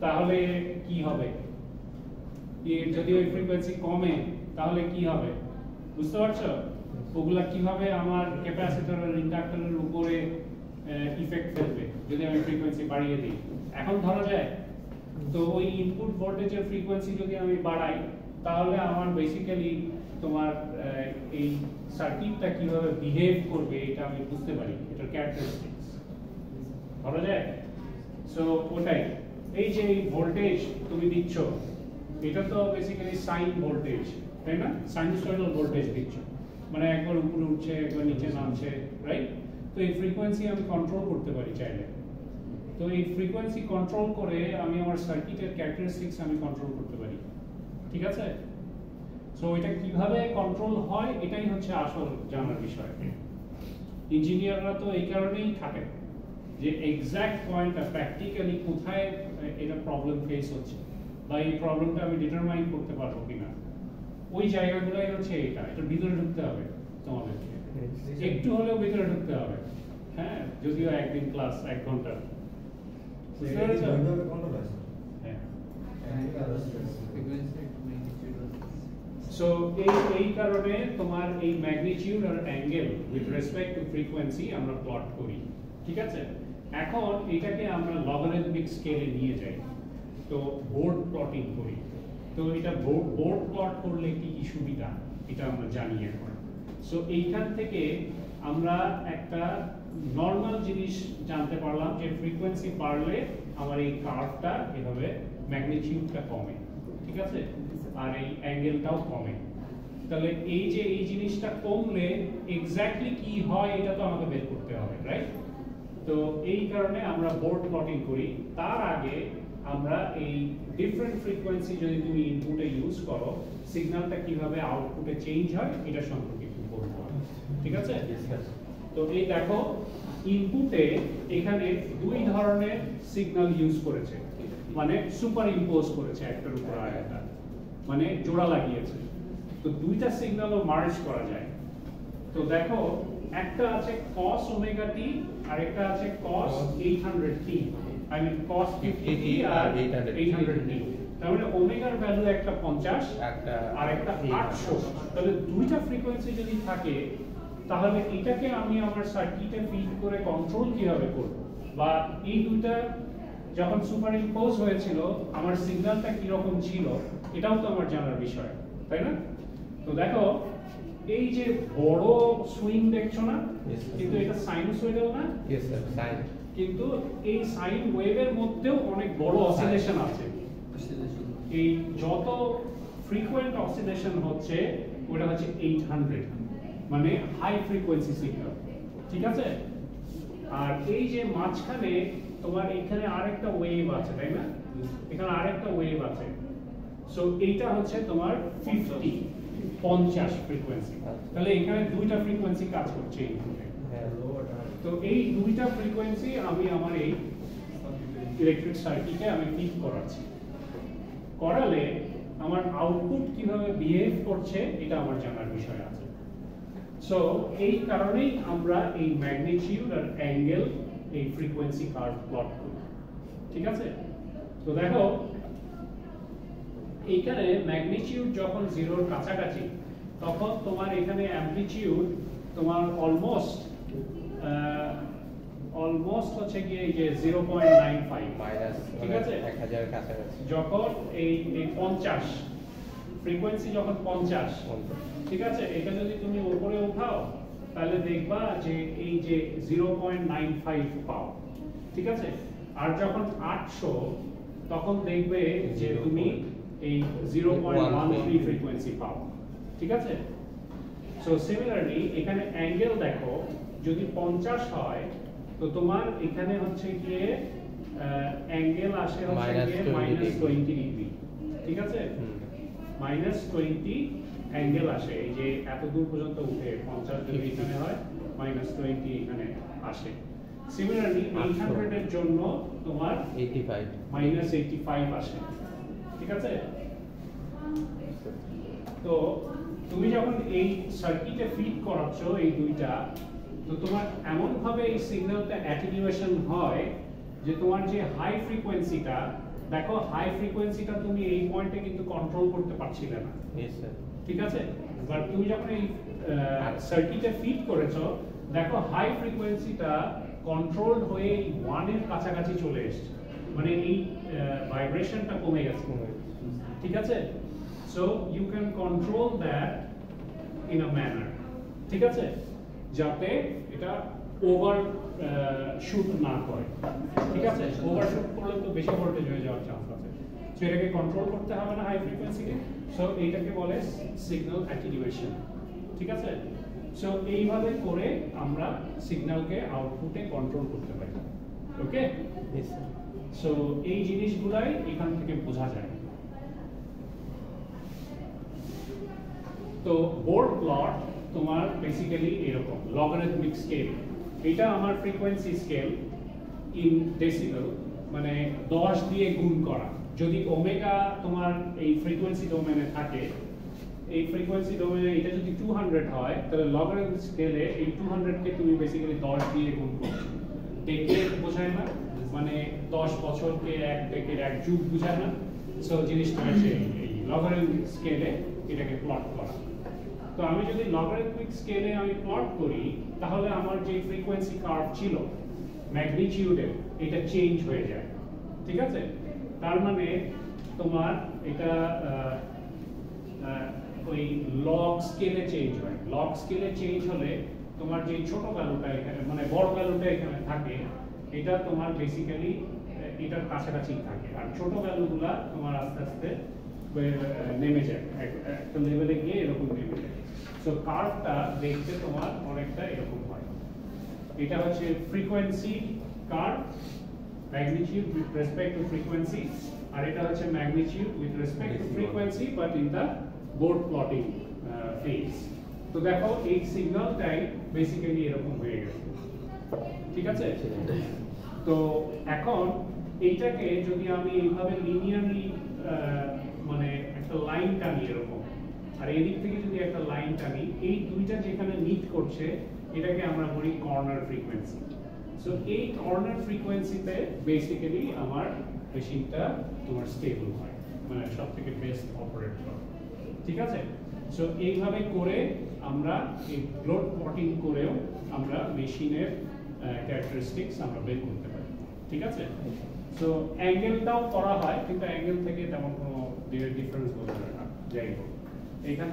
তাহলে কি হবে? যদি ওই ফ্রিকোয়েন্সি কমে তাহলে কি হবে? বুঝতে পারছো? ওগুলা কিভাবে আমার ক্যাপাসিটর আর ইন্ডাক্টরের উপরে ইফেক্ট ফেলবে যদি আমি ফ্রিকোয়েন্সি বাড়িয়ে দিই? এখন ধরা যায় তো ওই ইনপুট ভোল্টেজের ফ্রিকোয়েন্সি যদি আমি বাড়াই তাহলে আমার বেসিক্যালি তোমার এই সার্কিটটা কিভাবে বিহেভ করবে এটা আমি বুঝতে পারি, এটার ক্যারেক্টারিস্টিক্স ধরা যায়। সো ওটাই, এই যে ভোল্টেজ তুমি দিচ্ছ এটা তো বেসিক্যালি সাইন ভোল্টেজ, তাই না? সাইনুসয়েডাল ভোল্টেজ দিচ্ছ, মানে একবার উপরে উঠছে একবার নিচে নামছে, রাইট? তো এই ফ্রিকোয়েন্সি আমি কন্ট্রোল করতে পারি চাইলে। তো এই ফ্রিকোয়েন্সি কন্ট্রোল করে আমি আমার সার্কিটের ক্যারেক্টারিস্টিক্স আমি কন্ট্রোল করতে পারি, ঠিক আছে? সো এটা কিভাবে কন্ট্রোল হয় এটাই হচ্ছে আসল জানার বিষয়। ইঞ্জিনিয়াররা তো এই কারণেই থাকে যে এক্সাক্ট পয়েন্টটা প্র্যাকটিক্যালি কোথায় এটা প্রবলেম ফেস হচ্ছে বা এই প্রবলেমটা আমি ডিটারমাইন করতে পারবো কিনা, ওই জায়গাগুলোই হচ্ছে এটার ভিতরে ঢুকতে হবে তোমাদেরকে, একটু হলেও ভিতরে ঢুকতে হবে। হ্যাঁ, যদিও একদিন ক্লাস 1 ঘন্টা। সো এই কারণে তোমার এই ম্যাগনিটিউড আর angle with respect to frequency আমরা প্লট করি, ঠিক আছে? এখন এটাকে আমরা লগারিদমিক স্কেলে নিয়ে যাই, তো বোর্ড প্লটিং করি। তো এটা বোর্ড প্লট করলে কি কি সুবিধা এটা আমরা জানি এখন। সো এইখান থেকে আমরা একটা নর্মাল জিনিস জানতে পারলাম যে ফ্রিকোয়েন্সি বাড়লে আমার এই কার্ভটা এভাবে ম্যাগনিটিউডটা কমে, ঠিক আছে? আর এই অ্যাঙ্গেলটাও কমে। তাহলে এই যে এই জিনিসটা কমলে এক্স্যাক্টলি কি হয় এটা তো আমাকে বের করতে হবে, রাইট? তো এই কারণে আমরা বোর্ড প্লটিং করি। তার আগে আমরা এই ডিফারেন্ট ফ্রিকোয়েন্সি যদি তুমি ইনপুটে ইউজ করো, সিগন্যালটা কিভাবে আউটপুটে চেঞ্জ হয় এটা সম্পর্কে একটু বলবো, ঠিক আছে? তো এই দেখো ইনপুটে এখানে দুই ধরনের সিগন্যাল ইউজ করেছে, মানে সুপার ইম্পোজ করেছে একটার উপর আরেকটা, মানে জোড়া লাগিয়েছে। তো দুইটা সিগন্যালও মার্জ করা যায়। তো দেখো একটা আছে cos ওমেগা t আর একটা আছে cos 800t, I mean cos 50t আর 800t। তার মানে ওমেগার ভ্যালু একটা 50 আর একটা 800। তাহলে দুইটা ফ্রিকোয়েন্সি যদি থাকে তাহলে এটাকে আমি আমার সার্কিটে ফিড করে কন্ট্রোল কিভাবে করব, বা এই দুইটা যখন সুপার ইম্পোজ হয়েছিল আমার সিগন্যালটা কি রকম ছিল এটাও তো আমার জানার বিষয়, তাই না? তো দেখো এই যে বড় সুইং দেখছো না, কিন্তু এটা সাইনুসয়েডাল না? Yes sir, sine. কিন্তু এই সাইন ওয়েভের মধ্যেও অনেক বড় অসিলেশন আছে। এই যত ফ্রিকোয়েন্ট অসিলেশন হচ্ছে ওটা হচ্ছে 800, মানে হাই ফ্রিকোয়েন্সি সিগন্যাল, ঠিক আছে? আর এই যে মাঝখানে তোমার এখানে আরেকটা ওয়েভ আছে, তাই না? এখানে আরেকটা ওয়েভ আছে। সো এইটা হচ্ছে তোমার 50 ফ্রিকোয়েন্সি। তাহলে এখানে দুইটা ফ্রিকোয়েন্সি কাজ করছে ইনপুটে। তো এই দুইটা ফ্রিকোয়েন্সি আমি আমার এই ইলেকট্রিক সার্কিটে আমি ফিড করাচ্ছি। করালে আমার আউটপুট কিভাবে বিহেভ করছে এটা আমার জানার বিষয় আছে। সো এই কারণেই আমরা এই ম্যাগনিটিউড আর অ্যাঙ্গেল এই ফ্রিকোয়েন্সি কার্ভ প্লট করি, ঠিক আছে? তো দেখো এইখানে ম্যাগনিটিউড যখন 0 এর কাছাকাছি তখন তোমার এখানে অ্যামপ্লিটিউড তোমার অলমোস্ট হচ্ছে কি এই যে 0.95 মাইনাস, ঠিক আছে? 1000 এর কাছাকাছি। যখন এই 50 ফ্রিকোয়েন্সি যখন 50, ঠিক আছে? এটা যদি তুমি উপরে উঠাও তাহলে দেখবা যে এই যে 0.95 পাও, ঠিক আছে? আর যখন 800 তখন দেখবে যে তুমি এই 0.13 ফ্রিকোয়েন্সি পাও, ঠিক আছে? সো সিমিলারলি এখানে অ্যাঙ্গেল দেখো যদি 50 হয় তো তোমার এখানে হচ্ছে গিয়ে অ্যাঙ্গেল আসে হচ্ছে গিয়ে -20 ডিগ্রি, ঠিক আছে? -20 অ্যাঙ্গেল আসে এই যে এত দূর পর্যন্ত উঠে 50 যদি এখানে হয় -20 এখানে আসে। সিমিলারলি 800 এর জন্য তোমার 85 -85 আসে, ঠিক আছে? তো তুমি যখন এই সার্কিটে ফিড করাচ্ছ এই দুইটা, তো তোমার এমন ভাবে এই সিগন্যালটা অ্যাটেনুয়েশন হয় যে তোমার যে হাই ফ্রিকোয়েন্সিটা, দেখো হাই ফ্রিকোয়েন্সিটা তুমি এই পয়েন্টে কিন্তু কন্ট্রোল করতে পারছিলে না, यस স্যার। ঠিক আছে? বাট তুমি যখন এই সার্কিটে ফিড করেছো দেখো হাই ফ্রিকোয়েন্সিটা কন্ট্রোলড হয়ে এই 1 এর কাছাকাছি চলে এসেছে, মানে এই ভাইব্রেশনটা কমে গেছে, ঠিক আছে? so you can control that in a manner, ঠিক আছে, যাতে এটা ওভার শুট না করে, ঠিক আছে, ওভার শুট করলে তো বেশি ভোল্টেজ হয়ে যাওয়ার চান্স আছে, সো এটাকে কন্ট্রোল করতে হবে না হাই ফ্রিকোয়েন্সিকে, সো এইটাকে বলে সিগন্যাল অ্যাটেনুয়েশন, ঠিক আছে, সো এইভাবে করে আমরা সিগন্যালকে আউটপুটে কন্ট্রোল করতে পারি, ওকে, সো এই জিনিসগুলাই এখান থেকে বোঝা যায়। তো বোর্ড প্লট তোমার বেসিক্যালি এরকম লগারিদমিক স্কেল, এটা আমার ফ্রিকোয়েন্সি স্কেল ইন ডেসিবেল, মানে 10 দিয়ে গুণ করা, যদি ওমেগা তোমার এই ফ্রিকোয়েন্সি ডোমেনে থাকে, এই ফ্রিকোয়েন্সি ডোমেনে এটা যদি 200 হয়, তাহলে লগারিদমিক স্কেলে এই 200 কে তুমি বেসিক্যালি 10 দিয়ে গুণ করছো, ডেকেড বোঝায় না, মানে 10 বছরকে এক ডেকেড এক যুগ বোঝায় না, সো জিনিসটা হচ্ছে এই লগারিদমিক স্কেলে এটাকে প্লট করা। তো আমি যদি লগারিদমিক স্কেলে আমি প্লট করি, তাহলে আমার যে ফ্রিকোয়েন্সি কার্ভ ছিল ম্যাগনিটিউডে এটা চেঞ্জ হয়ে যায়, ঠিক আছে, তার মানে তোমার এটা ওই লগ স্কেলে চেঞ্জ হয়, লগ স্কেলে চেঞ্জ হলে তোমার যে ছোট ভ্যালুটা এখানে মানে বড় ভ্যালুটা এখানে থাকে, এটা তোমার বেসিক্যালি এটার কাছাকাছি থাকে, আর ছোট ভ্যালুগুলা তোমার আস্তে আস্তে নেমে যায়, একটা লেভেলে গিয়ে এরকম নেমে যায়, সো কার্ভটা দেখতে তোমার অনেকটা এরকম হয়। এটা হচ্ছে frequency curve, magnitude with respect to frequency, আর এটা হচ্ছে magnitude with respect to frequency but in the Bode plotting phase. তো দেখো এই সিগন্যালটাই বেসিক্যালি এরকম হয়ে গেছে, ঠিক আছে, তো এখন এইটাকে যদি আমি এইভাবে লিনিয়ারলি মানে একটা লাইন টানি এরকম, আর এদিক থেকে যদি একটা লাইন টানি, এই দুইটা যেখানে মিট করছে এটাকে আমরা বলি কর্নার ফ্রিকোয়েন্সি, সো এই কর্নার ফ্রিকোয়েন্সিতে বেসিক্যালি আমার মেশিনটা তোমার স্টেবল হয়, মানে সবথেকে বেস্ট অপারেট করে, ঠিক আছে, সো এইভাবে করে আমরা এই লোড প্লটিং করেও আমরা মেশিনের ক্যারেক্টারিস্টিক্স আমরা বের করতে পারি, ঠিক আছে, সো অ্যাঙ্গেলটাও করা হয়, কিন্তু অ্যাঙ্গেল থেকে তেমন কোনো ডিফারেন্স বোঝা যায় না, যাই হোক এখান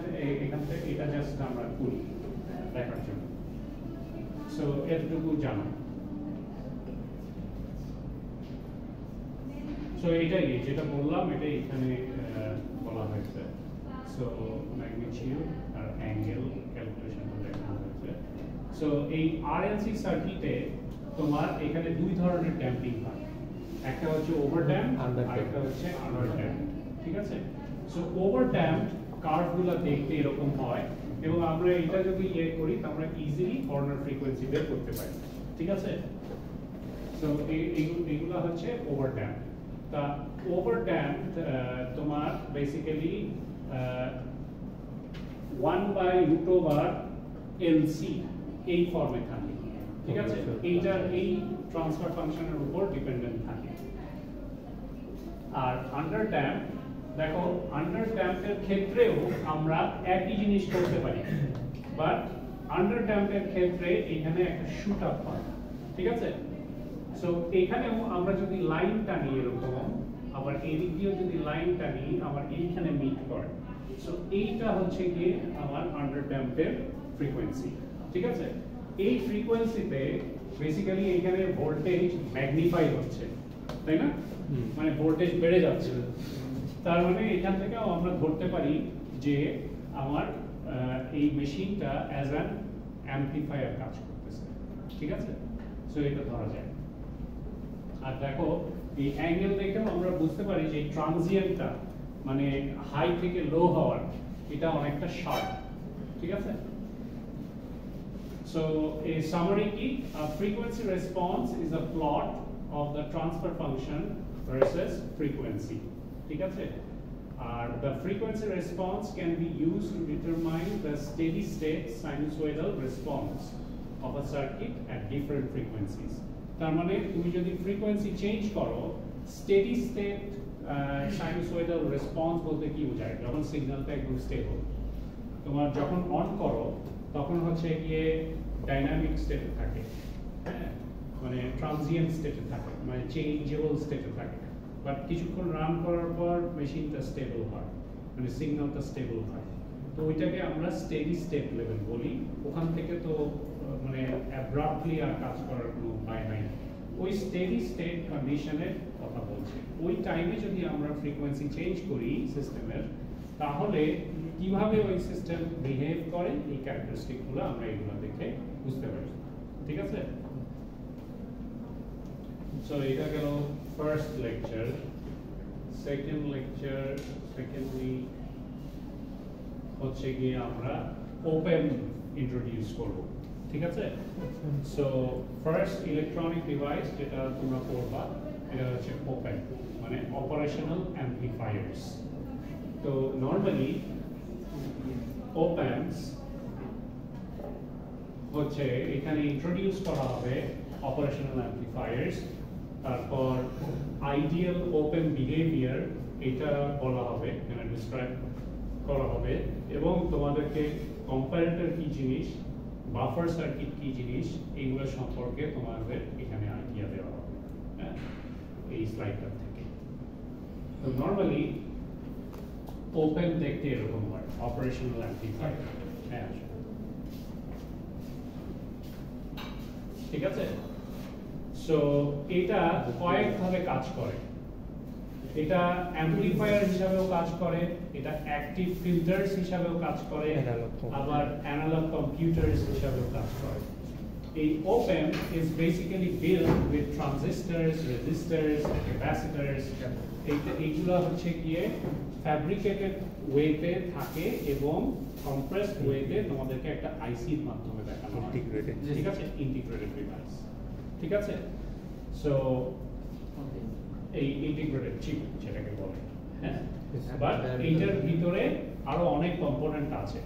থেকে এটা জাস্ট আমরা করি দেখার জন্য, সো এতটুকু জানো, সো এটাই যেটা বললাম এটাই এখানে বলা হয়েছে, সো ম্যাগনিটিউড আর অ্যাঙ্গেল ক্যালকুলেশন দেখানো হয়েছে। সো এই আরএলসি সার্কিটে তোমার এখানে দুই ধরনের ড্যাম্পিং হয়, একটা হচ্ছে ওভার ড্যাম্প আর একটা হচ্ছে আন্ডার ড্যাম্প, ঠিক আছে, সো ওভার ড্যাম্প কার্ভগুলো দেখতে এরকম হয়, এবং আমরা এটা যদি করি তাহলে আমরা ইজিলি কর্নার ফ্রিকোয়েন্সি বের করতে পারি, ঠিক আছে, সো এইগুলো হচ্ছে ওভার ড্যাম্প। তা ওভার ড্যাম্প তোমার বেসিক্যালি 1/√LC এই ফর্মে থাকে, ঠিক আছে, এইটার এই ট্রান্সফার ফাংশনের উপর ডিপেন্ডেন্ট থাকে। আর আন্ডার ড্যাম্প, দেখো আন্ডার ড্যাম্পের ক্ষেত্রেও আমরা একই জিনিস করতে পারি, বাট আন্ডার ড্যাম্পের ক্ষেত্রে এখানে একটা শুট আপ হয়, ঠিক আছে, সো এখানেও আমরা যদি লাইন টানি এরকম, আবার এই দিক দিয়েও যদি লাইন টানি, আবার এইখানে মিট করে, সো এইটা হচ্ছে গিয়ে আমার আন্ডার ড্যাম্পের ফ্রিকোয়েন্সি, ঠিক আছে, এই ফ্রিকোয়েন্সিতে বেসিক্যালি এখানে ভোল্টেজ ম্যাগনিফাই হচ্ছে, তাই না, মানে ভোল্টেজ বেড়ে যাচ্ছে, তার মানে এখান থেকেও আমরা ধরতে পারি যে আমার এই মেশিনটা অ্যাজ অ্যান অ্যাম্পলিফায়ার কাজ করতেছে, ঠিক আছে, সো এটা ধরা যায়। আর দেখো এই অ্যাঙ্গেল দেখেও আমরা বুঝতে পারি যে ট্রানজিয়েন্টটা মানে হাই থেকে লো হওয়ার এটা অনেকটা শার্প, ঠিক আছে, so a summary key, a frequency response is a plot of the transfer function versus frequency, ঠিক আছে, আর the frequency response can be used to determine the steady state sinusoidal response of a circuit at different frequencies, তার মানে তুমি যদি frequency change করো, steady state সাইনুসয়েডাল response বলতে কি বোঝায়, যখন সিগন্যালটা একদম স্টেবল, তোমার যখন অন করো তখন হচ্ছে গিয়ে ডাইনামিক স্টেটে থাকে, হ্যাঁ, মানে ট্রানজিয়েন্ট স্টেটে থাকে, মানে চেঞ্জেবল স্টেটে থাকে, বাট কিছুক্ষণ রান করার পর মেশিনটা স্টেবল হয়, মানে সিগন্যালটা স্টেবল হয়। তো ওইটাকে আমরা স্টেডি স্টেট লেভেল বলি। ওখান থেকে তো মানে অ্যাব্রাপ্টলি আর কাজ করার কোনো উপায় নাই। ওই স্টেডি স্টেট কন্ডিশনের কথা বলছে। ওই টাইমে যদি আমরা ফ্রিকোয়েন্সি চেঞ্জ করি সিস্টেমের, তাহলে কিভাবে ওই সিস্টেম বিহেভ করে এই ক্যারেক্টারিস্টিকগুলো আমরা এগুলো দেখে বুঝতে পারি। ঠিক আছে? সো এটা গেল first lecture. Second lecture secondly হচ্ছে গিয়ে আমরা ওপেন ইন্ট্রোডিউস করব। ঠিক আছে? সো ফার্স্ট ইলেকট্রনিক ডিভাইস যেটা তোমরা পড়বা এটা হচ্ছে ওপেন, মানে অপারেশনাল অ্যাম্প্লিফায়ার্স। তো নরমালি ওপেনস হচ্ছে এখানে ইন্ট্রোডিউস করা হবে অপারেশনাল অ্যাম্প্লিফায়ার্স, তারপর আইডিয়াল ওপেন বিহেভিয়ার এটা বলা হবে, এখানে ডিসক্রাইব করা হবে, এবং তোমাদেরকে কম্পারেটর কি জিনিস, বাফার সার্কিট কি জিনিস, এইগুলো সম্পর্কে তোমাদের এখানে আইডিয়া দেওয়া হবে এই স্লাইডটা থেকে। তো নরমালি ওপেন দেখতে এরকম হয়, অপারেশনাল অ্যাম্প্লিফায়ার। হ্যাঁ, ঠিক আছে? সো এটা কয়েকভাবে কাজ করে। এটা অ্যাম্প্লিফায়ার হিসাবেও কাজ করে, এটা অ্যাক্টিভ ফিল্টারস হিসাবেও কাজ করে, আবার অ্যানালগ কম্পিউটারস হিসাবেও কাজ করে। এই open is basically build with transistors, resistors, capacitors. এইগুলো হচ্ছে গিয়ে ফ্যাব্রিকেটেড ওয়েতে থাকে এবং কম্প্রেসড ওয়েতে তোমাদেরকে একটা আইসির মাধ্যমে দেখানো হয়। ঠিক আছে? Integrated device. ঠিক আছে? সো এই ইন্টিগ্রেটেড চিপ যেটাকে বলে, হ্যাঁ, বাট এইটার ভিতরে আরো অনেক কম্পোনেন্ট আছে।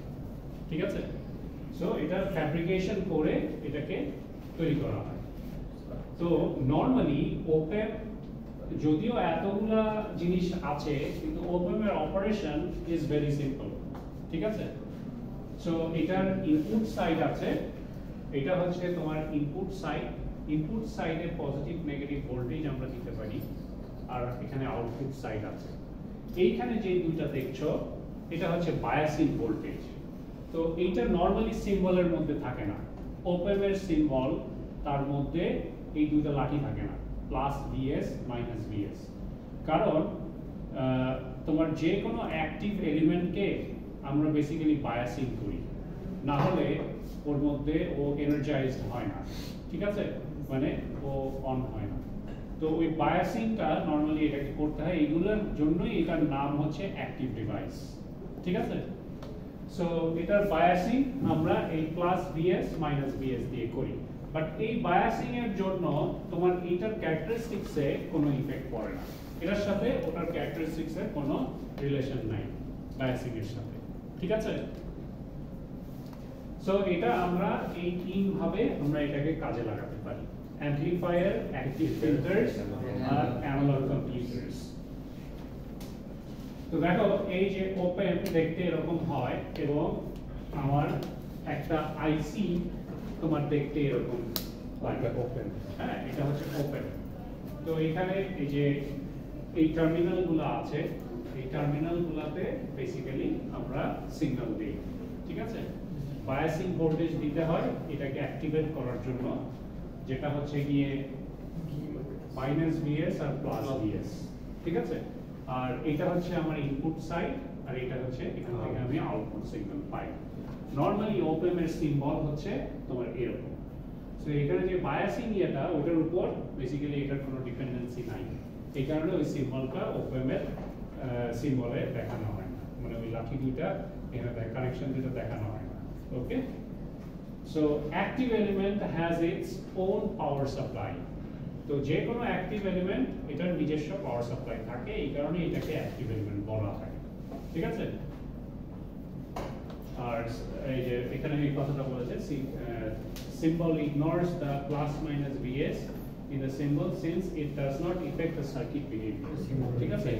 ঠিক আছে? সো এটা ফ্যাব্রিকেশন করে এটাকে তৈরি করা হয়। তো নরমালি ওপেন যদিও এতগুলা জিনিস আছে, কিন্তু ওপেনের অপারেশন ইজ ভেরি সিম্পল। ঠিক আছে? সো এটার ইনপুট সাইড আছে, এটা হচ্ছে তোমার ইনপুট সাইড। ইনপুট সাইডে পজিটিভ নেগেটিভ ভোল্টেজ আমরা দিতে পারি, আর এখানে আউটপুট সাইড আছে। এইখানে যে দুইটা দেখছো এটা হচ্ছে বায়াসিং ভোল্টেজ। তো এইটা নরমালি সিম্বলের মধ্যে থাকে না। ওপেনের সিম্বল তার মধ্যে এই দুইটা লাঠি থাকে না, প্লাস ভিএস মাইনাস ভিএস। কারণ তোমার যে কোনো অ্যাক্টিভ এলিমেন্টকে আমরা বেসিক্যালি বায়াসিং করি, না হলে ওর মধ্যে ও এনার্জাইজড হয় না। ঠিক আছে? মানে ও অন হয় না। তো ওই বায়াসিংটা নরমালি এটাকে করতে হয়, এইগুলোর জন্যই এটার নাম হচ্ছে অ্যাক্টিভ ডিভাইস। ঠিক আছে? সো এটার বায়াসিং আমরা এই প্লাস ভিএস মাইনাস ভিএস দিয়ে করি, বাট এই বায়াসিং এর জন্য তোমার এইটার ক্যারেক্টারিস্টিক্সে কোনো ইফেক্ট পড়ে না। এটার সাথে ওটার ক্যারেক্টারিস্টিক্সের কোনো রিলেশন নাই বায়াসিং এর সাথে। ঠিক আছে? সো এটা আমরা এই তিন ভাবে আমরা এটাকে কাজে লাগাতে পারি: অ্যাম্প্লিফায়ার, অ্যাক্টিভ ফিল্টারস আর অ্যানালগ কম্পিউটারস। তো দেখো এই যে ওপেন দেখতে এরকম হয়, এবং আমার একটা আইসি তোমার দেখতে এরকম লাগে ওপেন। হ্যাঁ, এটা হচ্ছে ওপেন। তো এখানে এই যে এই টার্মিনালগুলো আছে, এই টার্মিনালগুলোতে বেসিক্যালি আমরা সিগন্যাল দিই। ঠিক আছে? বায়াসিং ভোল্টেজ দিতে হয় এটাকে অ্যাক্টিভেট করার জন্য, যেটা হচ্ছে গিয়ে মাইনাস ভিএস আর প্লাস ভিএস। ঠিক আছে? আর এটা হচ্ছে আমার ইনপুট সাইড, আর এটা হচ্ছে এখান থেকে আমি আউটপুট সিগন্যাল পাই। নরমালি ওপেন এর সিম্বল হচ্ছে তোমার এরকম। সো এখানে যে বায়াসিং এটা, ওটার উপর বেসিক্যালি এটার কোনো ডিপেন্ডেন্সি নাই। এই কারণে ওই সিম্বলটা ওপেন এর সিম্বলে দেখানো হয় না, মানে ওই লাঠি দুইটা এখানে কানেকশন দুটো দেখানো হয় না। Okay? So active element has its own power supply. তো যে কোনো অ্যাক্টিভ এলিমেন্ট এটার নিজস্ব পাওয়ার সাপ্লাই থাকে, এই কারণে এটাকে অ্যাক্টিভ এলিমেন্ট বলা হয়। ঠিক আছে? আর এই যে এখানে এই কথাটা বলেছে, symbol ignores the plus minus vs in the symbol since it does not affect the circuit behavior. ঠিক আছে?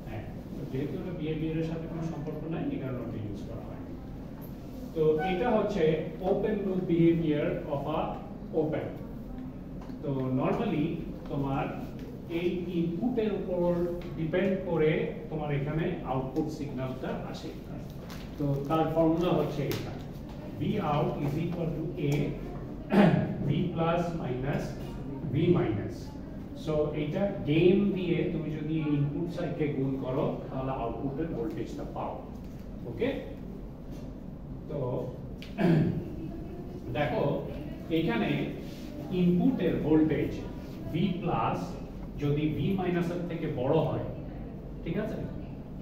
হ্যাঁ, যেহেতু এটা বিহেভিয়ারের সাথে কোনো সম্পর্ক নাই, এই কারণে এটা ইউজ করা হয়। তো এটা হচ্ছে open loop behaviour of a open. তো নরমালি তোমার এই ইনপুটের উপর ডিপেন্ড করে তোমার এখানে আউটপুট সিগন্যালটা আসে। তো তার ফর্মুলা হচ্ছে এটা, V out is equal to A V plus minus V minus। So এইটা গেইন দিয়ে তুমি যদি ইনপুট সাইডকে গুণ করো তাহলে আউটপুটের ভোল্টেজটা পাও। ওকে, তো দেখো এখানে ইনপুটের ভোল্টেজ V প্লাস যদি V মাইনাসের থেকে বড় হয়, ঠিক আছে,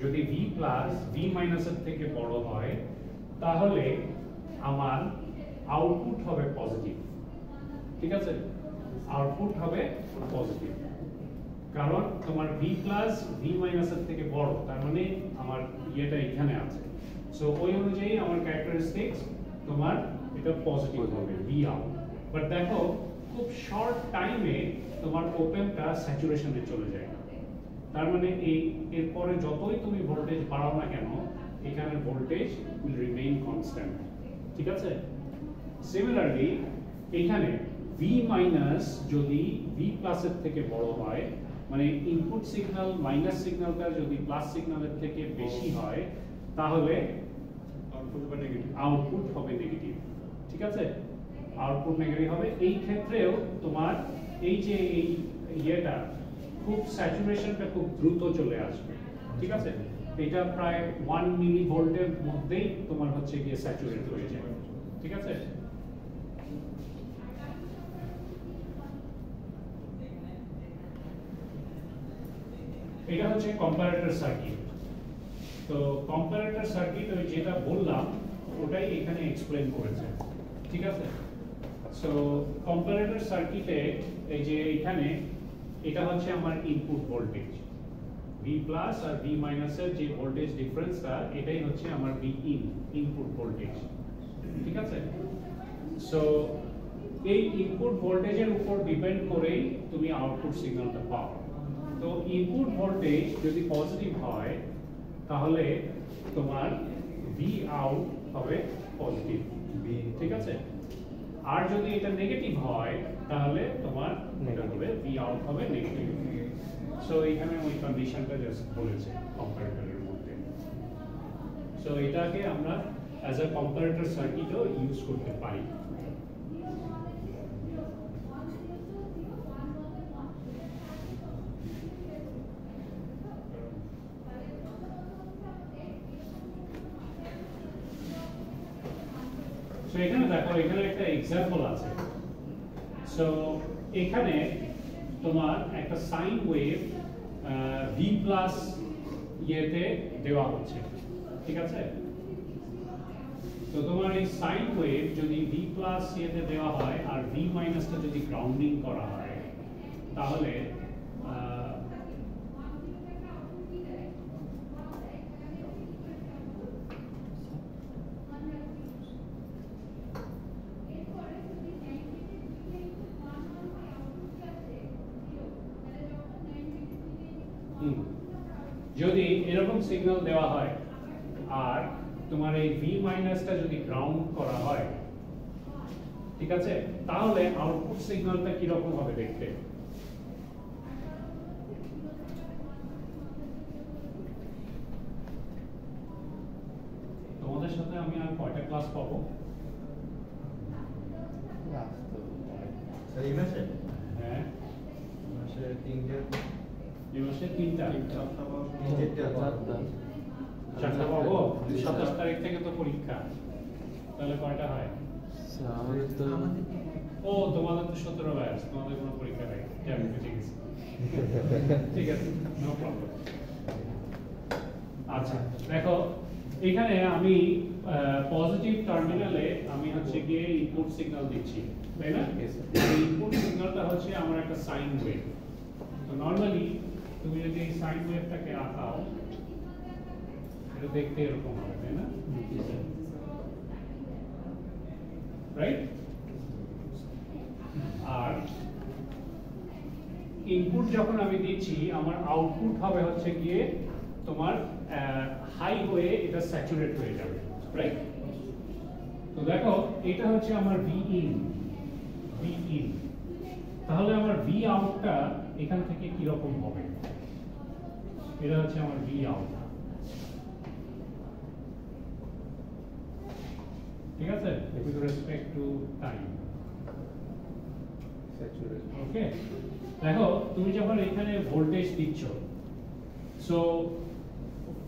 যদি V প্লাস V মাইনাসের থেকে বড় হয় তাহলে আমার আউটপুট হবে পজিটিভ। ঠিক আছে, আউটপুট হবে পজিটিভ, কারণ তোমার V প্লাস V মাইনাসের থেকে বড়, তার মানে আমার ইয়েটা এখানে আছে। সো ওই অনুযায়ী আমার ক্যারেক্টারিস্টিক্স তোমার এটা পজিটিভ হবে V আউট। বাট দেখো খুব শর্ট টাইমে তোমার ওপেনটা স্যাচুরেশনে চলে যায়, তার মানে এই এরপরে যতই তুমি ভোল্টেজ বাড়াও না কেন এখানের ভোল্টেজ উইল রিমেইন কনস্ট্যান্ট। ঠিক আছে, সিমিলারলি এখানে V মাইনাস যদি V প্লাসের থেকে বড় হয়, মানে ইনপুট সিগন্যাল মাইনাস সিগন্যালটা যদি প্লাস সিগন্যালের থেকে বেশি হয় তাহলে আউটপুট হবে নেগেটিভ। ঠিক আছে, আউটপুট নেগেটিভ হবে। এই ক্ষেত্রেও তোমার এই যে এই ইয়েটা খুব স্যাচুরেশনটা খুব দ্রুত চলে আসবে। ঠিক আছে, এটা প্রায় 1 মিলি ভোল্টের মধ্যেই তোমার হচ্ছে গিয়ে স্যাচুরেট হয়ে যায়। ঠিক আছে, এটা হচ্ছে কম্পারেটর সার্কিট। তো কম্পারেটর সার্কিট ওই যেটা বললাম ওটাই এখানে এক্সপ্লেন করেছে। ঠিক আছে, সো কম্পারেটর সার্কিটে এই যে এখানে এটা হচ্ছে আমার ইনপুট ভোল্টেজ V প্লাস আর V মাইনাসের যে ভোল্টেজ ডিফারেন্সটা এটাই হচ্ছে আমার V ইন ইনপুট ভোল্টেজ। ঠিক আছে, সো এই ইনপুট ভোল্টেজের উপর ডিপেন্ড করেই তুমি আউটপুট সিগন্যালটা পাও। তো ইনপুট ভোল্টেজ যদি পজিটিভ হয় তাহলে তোমার V আউট হবে পজিটিভ। ঠিক আছে, আর যদি এটা নেগেটিভ হয় তাহলে তোমার এটা হবে V আউট হবে নেগেটিভ। সো এখানে ওই কন্ডিশনটা জাস্ট বলেছে কম্পারেটরের মধ্যে। সো এটাকে আমরা অ্যাজ আ কম্পারেটর সার্কিটও ইউজ করতে পারি। সো এখানে দেখো এখানে একটা এক্সাম্পল আছে। সো এখানে তোমার একটা সাইন ওয়েভ V প্লাস ইয়েতে দেওয়া হচ্ছে। ঠিক আছে, তো তোমার এই সাইন ওয়েভ যদি V প্লাস ইয়েতে দেওয়া হয় আর V মাইনাসটা যদি গ্রাউন্ডিং করা হয় তাহলে যদি এরকম সিগন্যাল দেওয়া হয় আর তোমার এই V মাইনাসটা যদি গ্রাউন্ড করা হয়, ঠিক আছে, তাহলে আউটপুট সিগন্যালটা কি রকম হবে দেখতে? তোমাদের সাথে আমি আর কয়টা ক্লাস পাবো? এই মাসে? হ্যাঁ, মাসে 3টে। এই মাসে 3টা। 4টা পাবো। 27 তারিখ থেকে তো পরীক্ষা, তাহলে কয়টা হয়? আমাদের তো ও তোমাদের তো 17 ব্যাচ, তোমাদের কোনো পরীক্ষা নেই। জানি, ঠিক আছে, ঠিক আছে, নো প্রবলেম। আচ্ছা দেখো এখানে আমি পজিটিভ টার্মিনালে আমি হচ্ছে গিয়ে ইনপুট সিগন্যাল দিচ্ছি, তাই না? এই ইনপুট সিগন্যালটা হচ্ছে আমার একটা সাইন ওয়েভ। তো নরমালি তুমি যদি এই সাইন ওয়েভটাকে আঁকাও এটা দেখতে এরকম হবে, তাই না? রাইট, আর ইনপুট যখন আমি দিচ্ছি আমার আউটপুট হবে হচ্ছে গিয়ে তোমার হাই হয়ে এটা স্যাচুরেট হয়ে যাবে, রাইট? তো দেখো এটা হচ্ছে আমার V in, তাহলে আমার V আউটটা এখান থেকে কি রকম হবে, এটা হচ্ছে আমার ভি আউট। ঠিক আছে, উইথ রেসপেক্ট টু টাইম। ওকে, দেখো তুমি যখন এখানে ভোল্টেজ দিচ্ছ, সো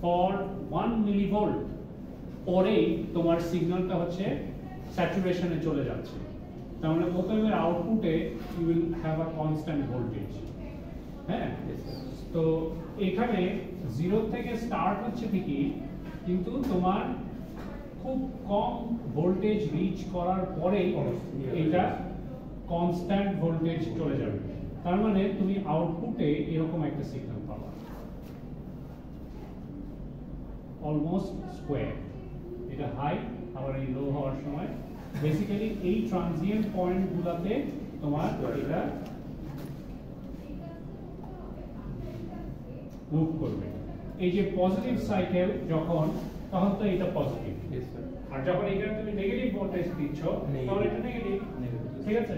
ফর 1 মিলিভোল্ট পরেই তোমার সিগন্যালটা হচ্ছে স্যাচুরেশনে চলে যাচ্ছে। তার মানে প্রথমে আউটপুটে you will have a constant voltage. হ্যাঁ, তো এখানে 0 থেকে স্টার্ট হচ্ছে ঠিকই, কিন্তু তোমার খুব কম ভোল্টেজ রিচ করার পরেই এটা কনস্ট্যান্ট ভোল্টেজ চলে যাবে। তার মানে তুমি আউটপুটে এরকম একটা সিগন্যাল পাবা, অলমোস্ট স্কোয়ার। এটা হাই আবার এই লো হওয়ার সময় বেসিক্যালি এই ট্রানজিয়েন্ট পয়েন্টগুলোতে তোমার এটা মুভ করবে। এই যে পজিটিভ সাইকেল যখন, তখন তো এটা পজিটিভ, আর যখন এখানে তুমি নেগেটিভ ভোল্টেজ দিচ্ছ তখন এটা নেগেটিভ। ঠিক আছে,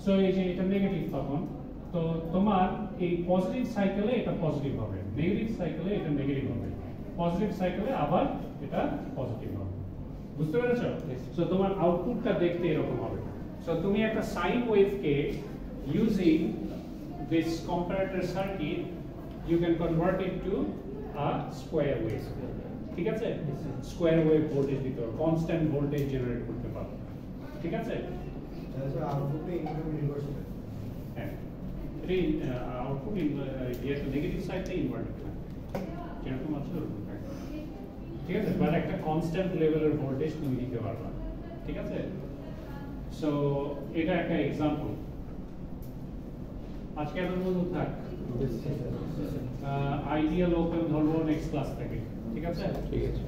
সো এই যে এটা নেগেটিভ, তখন তো তোমার এই পজিটিভ সাইকেলে এটা পজিটিভ হবে, নেগেটিভ সাইকেলে এটা নেগেটিভ হবে, পজিটিভ সাইকেলে আবার এটা পজিটিভ হবে। বুঝতে পেরেছো? সো তোমার আউটপুটটা দেখতে এরকম হবে। সো তুমি একটা সাইন ওয়েভকে using this comparator circuit you can convert it to a square wave। ঠিক আছে, স্কোয়ার ওয়েভ ভোল্টেজ দিতে হবে, কনস্ট্যান্ট ভোল্টেজ জেনারেট করতে পারবে। ঠিক আছে, আউটপুটে ইনকাম রিভার্স হবে। হ্যাঁ, এই আউটপুট এর নেগেটিভ সাইডটা ইনভার্ট হবে, যেরকম আছে ওরকম থাকবে। ঠিক আছে, বাট একটা কনস্ট্যান্ট লেভেলের ভোল্টেজ তুমি দিতে পারবে। ঠিক আছে, সো এটা একটা এক্সাম্পল। আজকে এত মতো থাক, আইডিয়াল ওপেন ধরবো নেক্সট ক্লাস থেকে। ঠিক আছে, ঠিক আছে,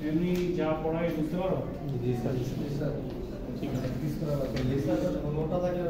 এমনি যা পড়াই বুঝতে পারো? জি স্যার। ঠিক আছে। প্র্যাকটিস করা লাগবে। লেসার নোটা থাকে